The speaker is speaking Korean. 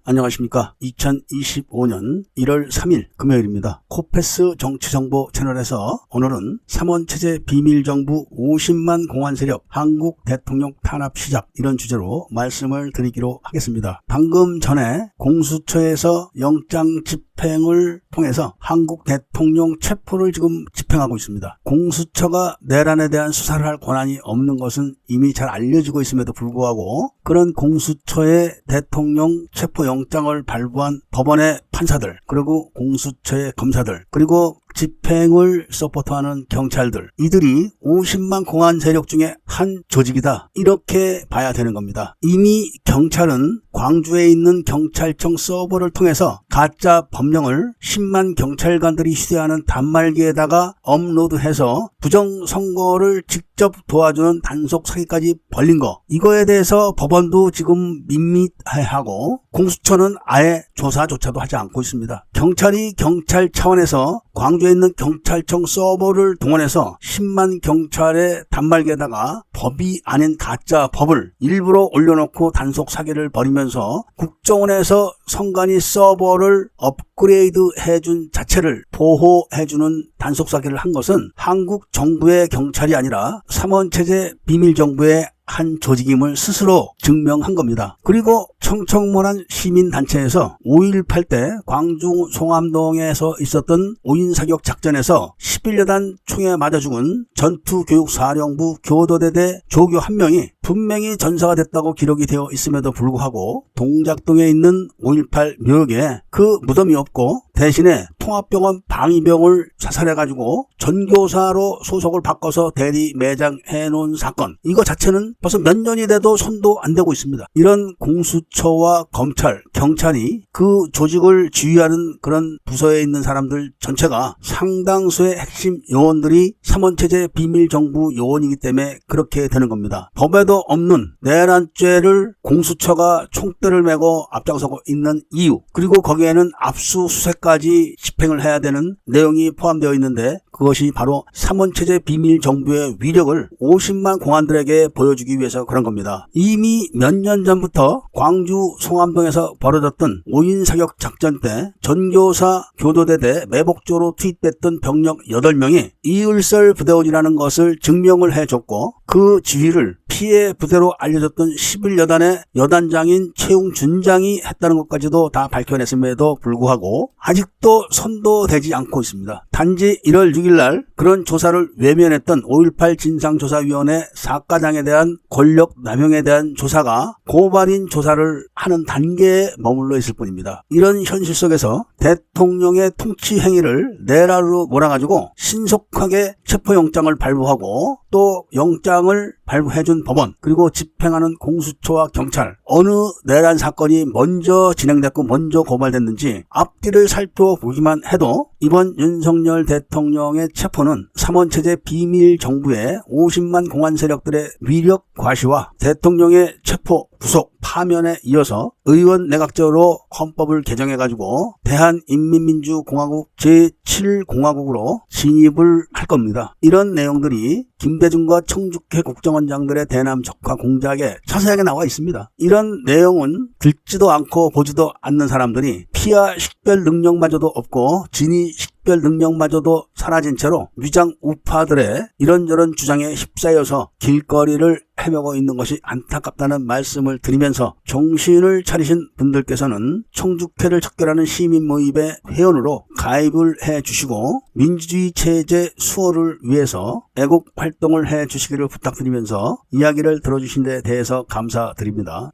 안녕하십니까. 2025년 1월 3일 금요일입니다. 코패스 정치정보 채널에서 오늘은 3원체제 비밀정부 50만 공안 세력 한국 대통령 탄압 시작, 이런 주제로 말씀을 드리기로 하겠습니다. 방금 전에 공수처에서 영장 집행을 통해서 한국 대통령 체포를 지금 집행하고 있습니다. 공수처가 내란에 대한 수사를 할 권한이 없는 것은 이미 잘 알려지고 있음에도 불구하고 그런 공수처의 대통령 체포 영장을 발부한 법원의 판사들, 그리고 공수처의 검사들, 그리고 집행을 서포트하는 경찰들, 이들이 50만 공안 세력 중에 한 조직이다, 이렇게 봐야 되는 겁니다. 이미 경찰은 광주에 있는 경찰청 서버를 통해서 가짜 법령을 10만 경찰관들이 휴대하는 단말기에다가 업로드해서 부정선거를 직접 도와주는 단속 사기까지 벌린 거, 이거에 대해서 법원도 지금 밋밋해하고 공수처는 아예 조사조차도 하지 않고 있습니다. 경찰이 경찰 차원에서 광주에 있는 경찰청 서버를 동원해서 10만 경찰의 단말기에다가 법이 아닌 가짜 법을 일부러 올려놓고 단속 사기를 벌이면서 국정원에서 선관위 서버를 업그레이드 해준 자체를 보호해주는 단속 사기를 한 것은 한국 정부의 경찰이 아니라 3원체제 비밀정부의 한 조직임을 스스로 증명한 겁니다. 그리고 청청몰한 시민단체에서 5.18 때 광주 송암동에서 있었던 5인 사격 작전에서 11여단 총에 맞아 죽은 전투교육사령부 교도대대 조교 한 명이 분명히 전사가 됐다고 기록이 되어 있음에도 불구하고 동작동에 있는 5.18 묘역에 그 무덤이 없고 대신에 통합병원 방위병을 사살해가지고 전교사로 소속을 바꿔서 대리 매장해 놓은 사건, 이거 자체는 벌써 몇 년이 돼도 손도 안 대고 있습니다. 이런 공수처와 검찰, 경찰이 그 조직을 지휘하는 그런 부서에 있는 사람들 전체가 상당수의 핵심 요원들이 3원체제 비밀정부 요원이기 때문에 그렇게 되는 겁니다. 법에도 없는 내란죄를 공수처가 총대를 메고 앞장서고 있는 이유, 그리고 거기에는 압수수색까지 집행을 해야 되는 내용이 포함되어 있는데, 그것이 바로 3원체제 비밀정부의 위력을 50만 공안들에게 보여주기 위해서 그런 겁니다. 이미 몇 년 전부터 광주 송암동에서 벌어졌던 5인 사격 작전 때 전교사 교도대대 매복조로 투입됐던 병력 8명이 이을설 부대원이라는 것을 증명을 해줬고, 그 지휘를 피해 부대로 알려졌던 11여단의 여단장인 최웅준장이 했다는 것까지도 다 밝혀냈음에도 불구하고 아직도 손도 대지 않고 있습니다. 단지 1월 6일 날 그런 조사를 외면했던 5.18 진상조사위원회 사과장에 대한 권력 남용에 대한 조사가 고발인 조사를 하는 단계에 머물러 있을 뿐입니다. 이런 현실 속에서 대통령의 통치 행위를 내란으로 몰아가지고 신속하게 체포영장을 발부하고 또 영장을 발부해준 법원, 그리고 집행하는 공수처와 경찰, 어느 내란 사건이 먼저 진행됐고 먼저 고발됐는지 앞뒤를 살펴보기만 해도 이번 윤석열 대통령의 체포는 3원체제 비밀정부의 50만 공안 세력들의 위력 과시와 대통령의 체포, 구속, 파면에 이어서 의원 내각제로 헌법을 개정해가지고 대한인민민주공화국 제7공화국으로 진입을 할 겁니다. 이런 내용들이 김대중과 청주회 국정원장들의 대남 적화 공작에 자세하게 나와 있습니다. 이런 내용은 듣지도 않고 보지도 않는 사람들이 피하 식별 능력마저도 없고 진위 식별 능력마저도 사라진 채로 위장 우파들의 이런저런 주장에 휩싸여서 길거리를 헤매고 있는 것이 안타깝다는 말씀을 드리면서 정신을 차리신 분들께서는 청주회를 척결하는 시민 모임의 회원으로 가입을 해주시고 민주주의 체제 수호를 위해서 애국 활동을 해주시기를 부탁드리면서 이야기를 들어주신 데 대해서 감사드립니다.